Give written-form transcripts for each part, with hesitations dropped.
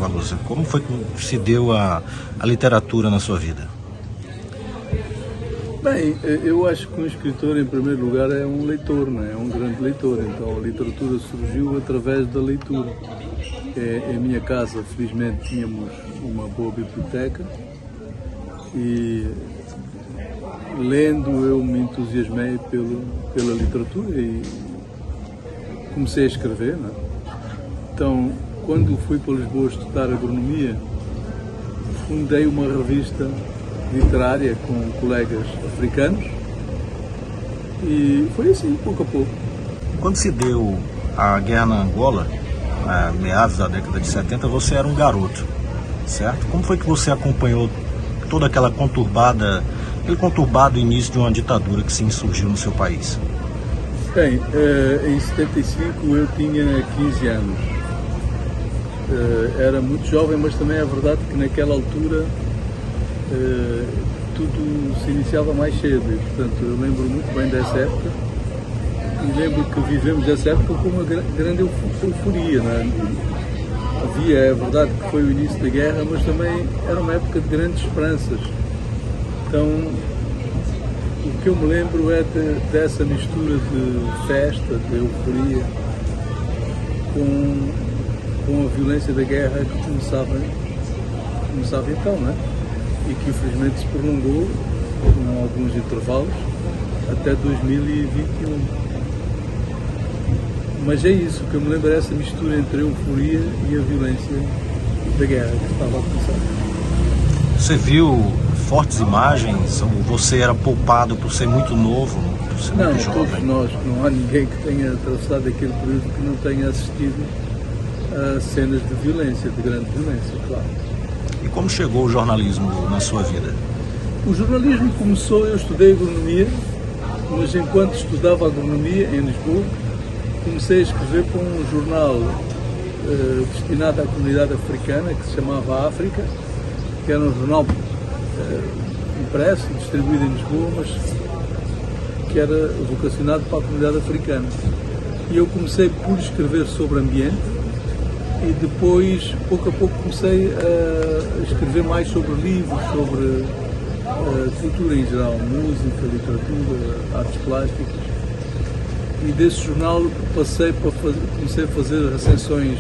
Agualusa, como foi que se deu a literatura na sua vida? Bem, eu acho que um escritor, em primeiro lugar, é um leitor, não é? É um grande leitor. Então, a literatura surgiu através da leitura. Em minha casa, felizmente, tínhamos uma boa biblioteca e, lendo, eu me entusiasmei pela literatura e comecei a escrever, não é? Então, quando fui para Lisboa estudar agronomia, fundei uma revista literária com colegas africanos e foi assim, pouco a pouco. Quando se deu a guerra na Angola, meados da década de 70, você era um garoto, certo? Como foi que você acompanhou toda aquele conturbado início de uma ditadura que se insurgiu no seu país? Bem, em 75 eu tinha 15 anos. Era muito jovem, mas também é verdade que naquela altura tudo se iniciava mais cedo e, portanto, eu lembro muito bem dessa época e lembro que vivemos essa época com uma grande euforia, não é? É verdade que foi o início da guerra, mas também era uma época de grandes esperanças. Então, o que eu me lembro é dessa mistura de festa, de euforia, com a violência da guerra que começava então, não é? E que infelizmente se prolongou com alguns intervalos até 2021. Mas é isso, o que eu me lembro é essa mistura entre a euforia e a violência da guerra que estava a começar. Você viu fortes imagens? Ou você era poupado por ser muito novo, por ser muito jovem? Todos nós, não há ninguém que tenha atravessado aquele período que não tenha assistido a cenas de violência, de grande violência, claro. E como chegou o jornalismo na sua vida? O jornalismo começou, eu estudei agronomia, mas enquanto estudava agronomia em Lisboa, comecei a escrever para um jornal destinado à comunidade africana, que se chamava África, que era um jornal impresso, distribuído em Lisboa, mas que era vocacionado para a comunidade africana. E eu comecei por escrever sobre ambiente e depois, pouco a pouco, comecei a escrever mais sobre livros, sobre cultura em geral, música, literatura, artes plásticas. E desse jornal comecei a fazer recensões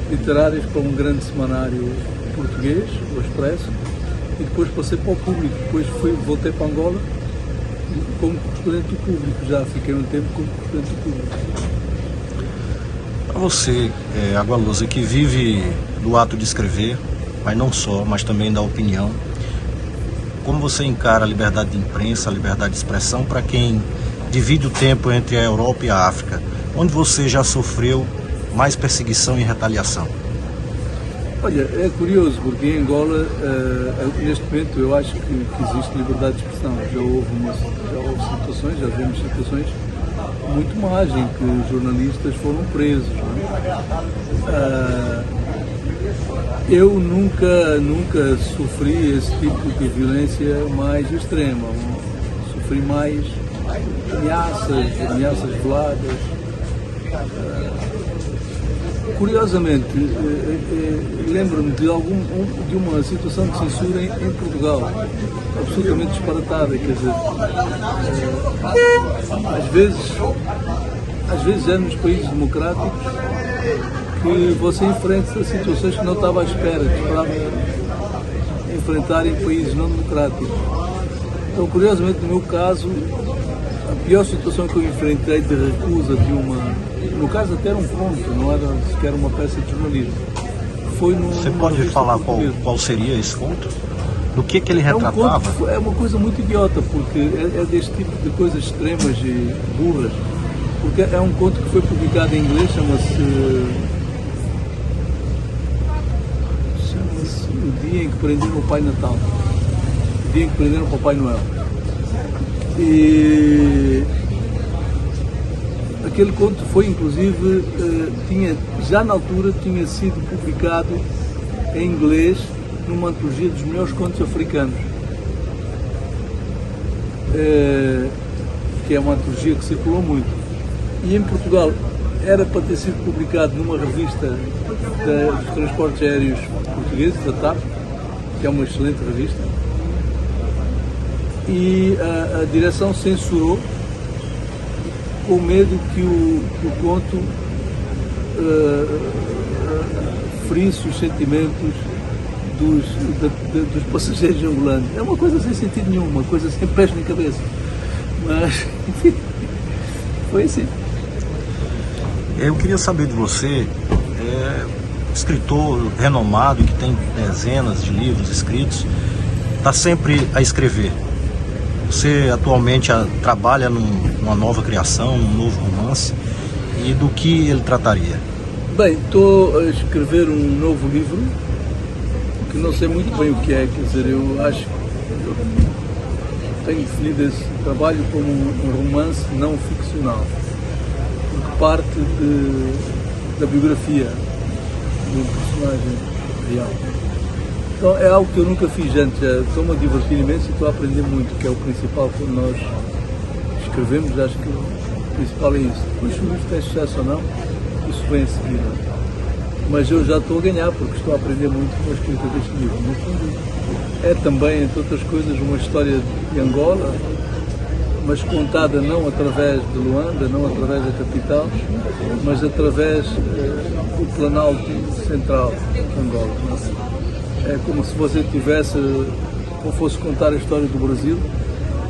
literárias para um grande semanário português, o Expresso, e depois passei para o Público. Depois voltei para Angola como correspondente do Público. Já fiquei um tempo como correspondente do Público. Para você, Agualusa, que vive do ato de escrever, mas não só, mas também da opinião, como você encara a liberdade de imprensa, a liberdade de expressão para quem divide o tempo entre a Europa e a África, onde você já sofreu mais perseguição e retaliação? Olha, é curioso, porque em Angola, neste momento, eu acho que existe liberdade de expressão. Já houve situações, já vimos situações muito más em que jornalistas foram presos. Não é? Eu nunca sofri esse tipo de violência mais extrema. Sofri mais ameaças veladas. Curiosamente, lembro-me de uma situação de censura em Portugal, absolutamente disparatada, quer dizer, às vezes é nos países democráticos que você enfrenta situações que não estava à espera, que esperava enfrentar em países não democráticos. Então, curiosamente, no meu caso, a pior situação que eu enfrentei de recusa de no caso até era um conto, não era sequer uma peça de jornalismo. Foi Você pode falar qual seria esse conto? Do que ele retratava? É uma coisa muito idiota, porque é deste tipo de coisas extremas e burras. Porque é um conto que foi publicado em inglês, chama-se O Dia em que Prenderam o Pai Natal. O Dia em que Prenderam o Papai Noel. E aquele conto foi, inclusive, já na altura tinha sido publicado em inglês numa antologia dos melhores contos africanos, que é uma antologia que circulou muito. E em Portugal era para ter sido publicado numa revista dos transportes aéreos portugueses, da TAP, que é uma excelente revista, e a direção censurou com medo que o conto ferisse os sentimentos dos passageiros angolanos. É uma coisa sem sentido nenhum, uma coisa sem pés nem cabeça. Mas, enfim, foi assim. Eu queria saber de você, escritor renomado, que tem dezenas de livros escritos, está sempre a escrever. Você atualmente trabalha numa nova criação, num novo romance, e do que ele trataria? Bem, estou a escrever um novo livro, que não sei muito bem o que é, quer dizer, eu acho que eu tenho definido esse trabalho como um romance não ficcional, porque parte da biografia do personagem real. Então é algo que eu nunca fiz antes, estou-me a divertir imenso e estou a aprender muito, que é o principal quando nós escrevemos. Acho que o principal é isso. Depois se o livro tem sucesso ou não, isso vem a seguir. Mas eu já estou a ganhar, porque estou a aprender muito com a escrita deste livro. No fundo, é também, entre outras coisas, uma história de Angola, mas contada não através de Luanda, não através da capital, mas através do Planalto Central de Angola. É como se você tivesse, ou fosse contar a história do Brasil,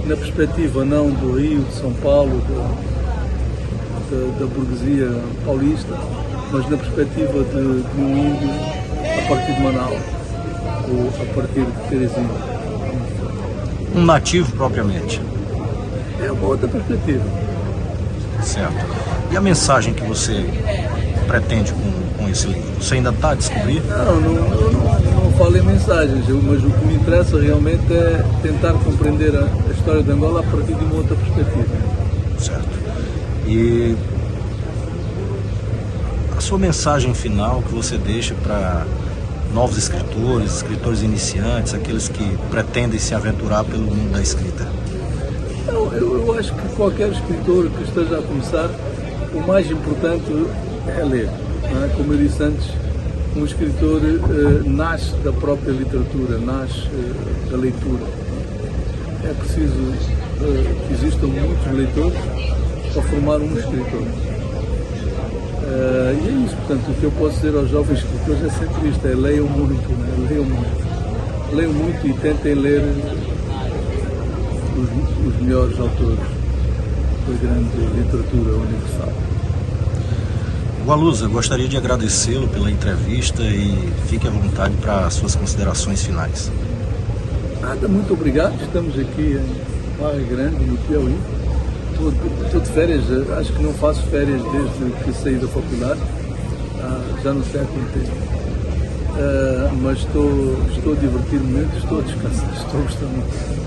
na perspectiva não do Rio, de São Paulo, da burguesia paulista, mas na perspectiva de um índio a partir de Manaus, ou a partir de Teresina. Um nativo propriamente. É uma outra perspectiva. Certo. E a mensagem que você pretende com esse livro? Você ainda está a descobrir? Não, não falo em mensagens, mas o que me interessa realmente é tentar compreender a história de Angola a partir de uma outra perspectiva. Certo. E a sua mensagem final que você deixa para novos escritores iniciantes, aqueles que pretendem se aventurar pelo mundo da escrita? Eu acho que qualquer escritor que esteja a começar, o mais importante é ler. Não é? Como eu disse antes, um escritor nasce da própria literatura, nasce da leitura. É preciso que existam muitos leitores para formar um escritor. E é isso, portanto, o que eu posso dizer aos jovens escritores é sempre isto, é leiam muito, né? Leiam muito. Leiam muito e tentem ler os melhores autores da grande literatura universal. Gualusa, gostaria de agradecê-lo pela entrevista e fique à vontade para as suas considerações finais. Nada, muito obrigado. Estamos aqui em Barra Grande, no Piauí. Estou de férias, acho que não faço férias desde que saí da faculdade, já não sei há quanto tempo. Mas estou a divertir-me muito, estou a descansar, estou a gostar muito.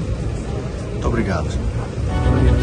Muito obrigado. Obrigado.